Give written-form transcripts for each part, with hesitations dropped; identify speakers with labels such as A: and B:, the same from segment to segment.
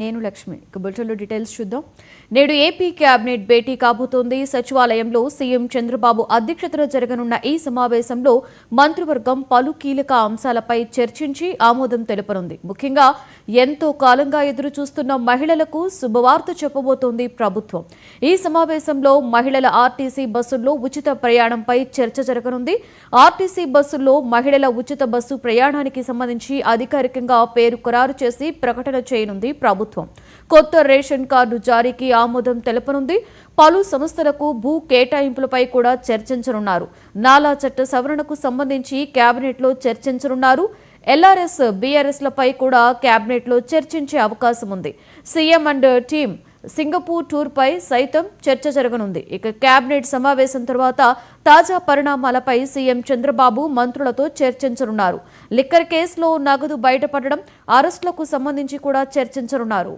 A: నేను లక్ష్మి. బులెటిన్లో డీటెయిల్స్ చూద్దాం. నేడు ఏపీ కేబినెట్ భేటీ కాబోతోంది. సచివాలయంలో సీఎం చంద్రబాబు అధ్యక్షతన జరగనున్న ఈ సమావేశంలో మంత్రివర్గం పలు కీలక అంశాలపై చర్చించి ఆమోదం తెలపనుంది. ముఖ్యంగా ఎంతో కాలంగా ఎదురు చూస్తున్న మహిళలకు శుభవార్త చెప్పబోతోంది ప్రభుత్వం. ఈ సమావేశంలో మహిళల ఆర్టీసీ బస్సుల్లో ఉచిత ప్రయాణంపై చర్చ జరగనుంది. ఆర్టీసీ బస్సుల్లో మహిళల ఉచిత బస్సు ప్రయాణానికి సంబంధించి అధికారికంగా పేరు ఖరారు చేసి ప్రకటన చేయనుంది ప్రభుత్వం. కొత్త రేషన్ కార్డు జారీకి ఆమోదం తెలపనుంది. పలు సంస్థలకు భూ కేటాయింపులపై కూడా చర్చించనున్నారు. నాలా చట్ట సవరణకు సంబంధించి కేబినెట్లో చర్చించనున్నారు. ఎల్ఆర్ఎస్ బీఆర్ఎస్లపై కూడా కేబినెట్లో చర్చించే అవకాశం ఉంది. సీఎం అండ్ టీం సింగపూర్ టూర్పై సైతం చర్చ జరగనుంది. ఇక కేబినెట్ సమావేశం తర్వాత తాజా పరిణామాలపై సీఎం చంద్రబాబు మంత్రులతో చర్చించనున్నారు. లిక్కర్ కేసులో నగదు బయటపడడం, అరెస్టులకు సంబంధించి కూడా చర్చించనున్నారు.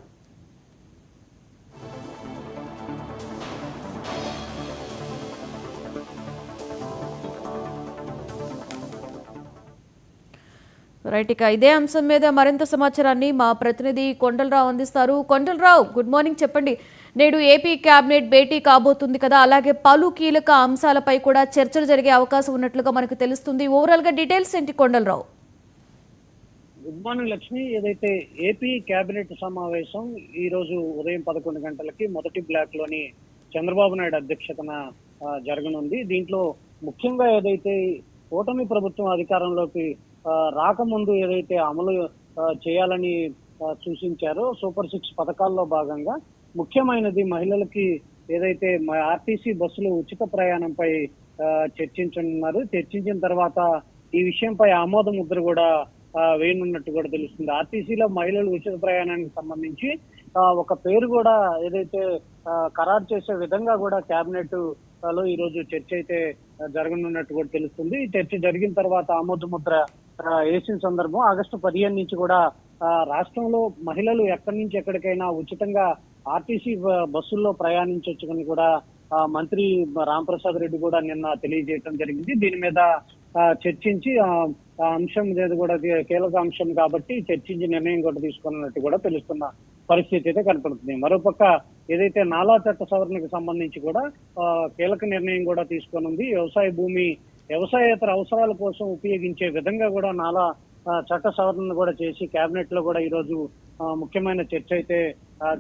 A: రైట్, ఇక ఇదే అంశం మీద మరింత సమాచారాన్ని మా ప్రతినిధి కొండలరావు అందిస్తారు. Kondalarao, good morning. చెప్పండి, నేడు ఏపీ కేబినెట్ భేటీ కాబోతుంది కదా, అలాగే పలు కీలక అంశాలపై కూడా చర్చలు జరిగే అవకాశం ఉన్నట్లుగా మనకు తెలుస్తుంది. ఓవరాల్ గా డీటెయిల్స్ ఏంటి కొండలరావు?
B: Good morning Lakshmi. ఏదైతే ఏపీ కేబినెట్ సమావేశం ఈ రోజు ఉదయం 11 గంటలకి మొదటి బ్లాక్ లోని చంద్రబాబు నాయుడు అధ్యక్షతన జరగనుంది. దీంట్లో ముఖ్యంగా ఏదైతే కూటమి ప్రభుత్వం అధికారంలోకి రాకముందు ఏదైతే అమలు చేయాలని సూచించారో సూపర్ 6 పథకాల్లో భాగంగా ముఖ్యమైనది మహిళలకి ఏదైతే ఆర్టీసీ బస్సులు ఉచిత ప్రయాణంపై చర్చించనున్నారు. చర్చించిన తర్వాత ఈ విషయంపై ఆమోద ముద్ర కూడా వేయనున్నట్టు కూడా తెలుస్తుంది. ఆర్టీసీలో మహిళలు ఉచిత ప్రయాణానికి సంబంధించి ఒక పేరు కూడా ఏదైతే ఖరారు చేసే విధంగా కూడా కేబినెట్ లో ఈ రోజు చర్చ అయితే జరగనున్నట్టు కూడా తెలుస్తుంది. ఈ చర్చ జరిగిన తర్వాత ఆమోద ముద్ర వేసిన సందర్భం ఆగస్టు 15 నుంచి కూడా రాష్ట్రంలో మహిళలు ఎక్కడి నుంచి ఎక్కడికైనా ఉచితంగా ఆర్టీసీ బస్సుల్లో ప్రయాణించవచ్చని కూడా మంత్రి రాంప్రసాద్ రెడ్డి కూడా నిన్న తెలియజేయడం జరిగింది. దీని మీద చర్చించి అంశం మీద కూడా కీలక అంశం కాబట్టి చర్చించి నిర్ణయం కూడా తీసుకున్నట్టు కూడా తెలుస్తున్న పరిస్థితి అయితే కనపడుతుంది. మరోపక్క ఏదైతే నాలా చట్ట సవరణకు సంబంధించి కూడా కీలక నిర్ణయం కూడా తీసుకునుంది. వ్యవసాయ భూమి వ్యవసాయేతర అవసరాల కోసం ఉపయోగించే విధంగా కూడా నాలా చట్ట సవరణను కూడా చేసి కేబినెట్ లో కూడా ఈ రోజు ముఖ్యమైన చర్చ అయితే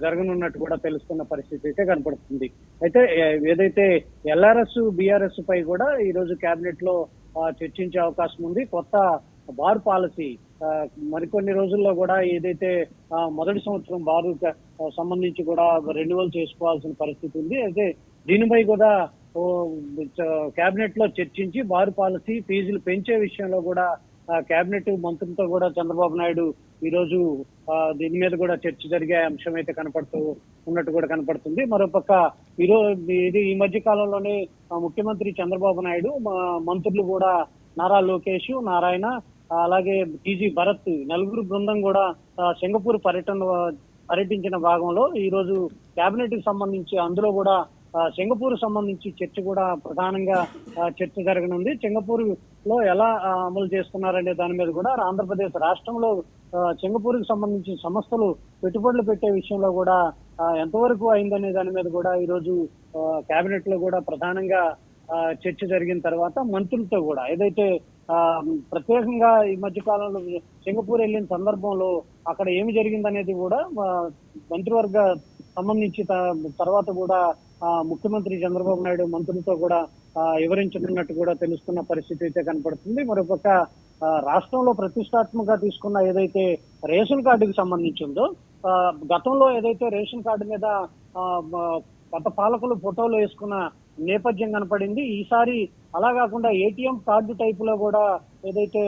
B: జరగనున్నట్టు కూడా తెలుస్తున్న పరిస్థితి అయితే కనపడుతుంది. అయితే ఏదైతే ఎల్ఆర్ఎస్ బీఆర్ఎస్ పై కూడా ఈ రోజు కేబినెట్ లో చర్చించే అవకాశం ఉంది. కొత్త బార్ పాలసీ మరికొన్ని రోజుల్లో కూడా ఏదైతే మొదటి సంవత్సరం బారు సంబంధించి కూడా రెన్యువల్ చేసుకోవాల్సిన పరిస్థితి ఉంది. అయితే దీనిపై కూడా కేబినెట్ లో చర్చించి బారు పాలసీ ఫీజులు పెంచే విషయంలో కూడా కేబినెట్ మంత్రులతో కూడా చంద్రబాబు నాయుడు ఈ రోజు దీని మీద కూడా చర్చ జరిగే అంశం అయితే ఉన్నట్టు కూడా కనపడుతుంది. మరోపక్క ఈ మధ్య కాలంలోనే ముఖ్యమంత్రి చంద్రబాబు నాయుడు మంత్రులు కూడా నారా లోకేష్, నారాయణ, అలాగే టీజీ భరత్ నలుగురు బృందం కూడా సింగపూర్ పర్యటించిన భాగంలో ఈ రోజు కేబినెట్ కి సంబంధించి అందులో కూడా సింగపూర్ సంబంధించి చర్చ కూడా ప్రధానంగా చర్చ జరగనుంది. సింగపూర్ లో ఎలా అమలు చేస్తున్నారనే దాని మీద కూడా ఆంధ్రప్రదేశ్ రాష్ట్రంలో సింగపూర్ కి సంబంధించిన సంస్థలు పెట్టుబడులు పెట్టే విషయంలో కూడా ఎంతవరకు అయిందనే దాని మీద కూడా ఈ రోజు కేబినెట్ లో కూడా ప్రధానంగా చర్చ జరిగిన తర్వాత మంత్రులతో కూడా ఏదైతే ప్రత్యేకంగా ఈ మధ్య కాలంలో సింగపూర్ వెళ్ళిన సందర్భంలో అక్కడ ఏమి జరిగిందనేది కూడా మంత్రివర్గ సంబంధించి తర్వాత కూడా ముఖ్యమంత్రి చంద్రబాబు నాయుడు మంత్రులతో కూడా వివరించనున్నట్టు కూడా తెలుస్తున్న పరిస్థితి అయితే కనపడుతుంది. మరోపక్క రాష్ట్రంలో ప్రతిష్టాత్మకంగా తీసుకున్న ఏదైతే రేషన్ కార్డుకి సంబంధించి ఉందో గతంలో ఏదైతే రేషన్ కార్డు మీద గత పాలకులు ఫోటోలు వేసుకున్న నేపథ్యం కనపడింది. ఈసారి అలా కాకుండా ఏటీఎం కార్డు టైప్ లో కూడా ఏదైతే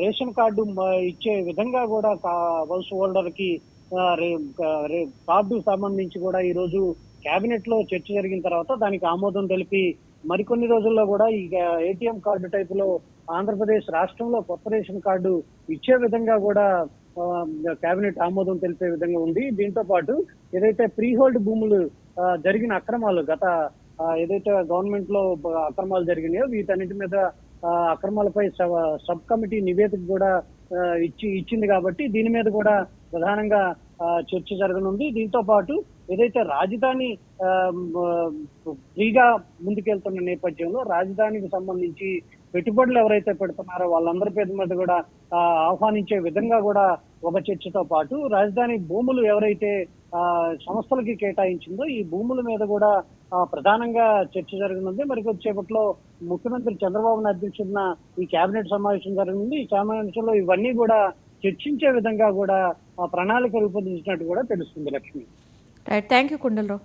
B: రేషన్ కార్డు ఇచ్చే విధంగా కూడా హౌస్ హోల్డర్ కి కార్డు సంబంధించి కూడా ఈ రోజు కేబినెట్ లో చర్చ జరిగిన తర్వాత దానికి ఆమోదం తెలిపి మరికొన్ని రోజుల్లో కూడా ఈ ఏటీఎం కార్డు టైప్ లో ఆంధ్రప్రదేశ్ రాష్ట్రంలో కొత్త రేషన్ కార్డు ఇచ్చే విధంగా కూడా కేబినెట్ ఆమోదం తెలిపే విధంగా ఉంది. దీంతో పాటు ఏదైతే ప్రీ హోల్డ్ భూములు జరిగిన అక్రమాలు గత ఏదైతే గవర్నమెంట్ లో అక్రమాలు జరిగినాయో వీటన్నిటి మీద అక్రమాలపై సబ్ కమిటీ నివేదిక కూడా ఇచ్చింది కాబట్టి దీని మీద కూడా ప్రధానంగా చర్చ జరగనుంది. దీంతో పాటు ఏదైతే రాజధాని ఫ్రీగా ముందుకెళ్తున్న నేపథ్యంలో రాజధానికి సంబంధించి పెట్టుబడులు ఎవరైతే పెడుతున్నారో వాళ్ళందరి పేరు మీద కూడా ఆహ్వానించే విధంగా కూడా ఒక చర్చతో పాటు రాజధాని భూములు ఎవరైతే సంస్థలకి కేటాయించిందో ఈ భూముల మీద కూడా ప్రధానంగా చర్చ జరగనుంది. మరి కొద్దిసేపట్లో ముఖ్యమంత్రి చంద్రబాబు నాయుడు అధ్యక్షతన ఈ కేబినెట్ సమావేశం జరగనుంది. ఈ సమావేశంలో ఇవన్నీ కూడా చర్చించే విధంగా కూడా ప్రణాళిక రూపొందించినట్టు కూడా తెలుస్తుంది. లక్ష్మి.
A: Right, thank you కుండలరావు.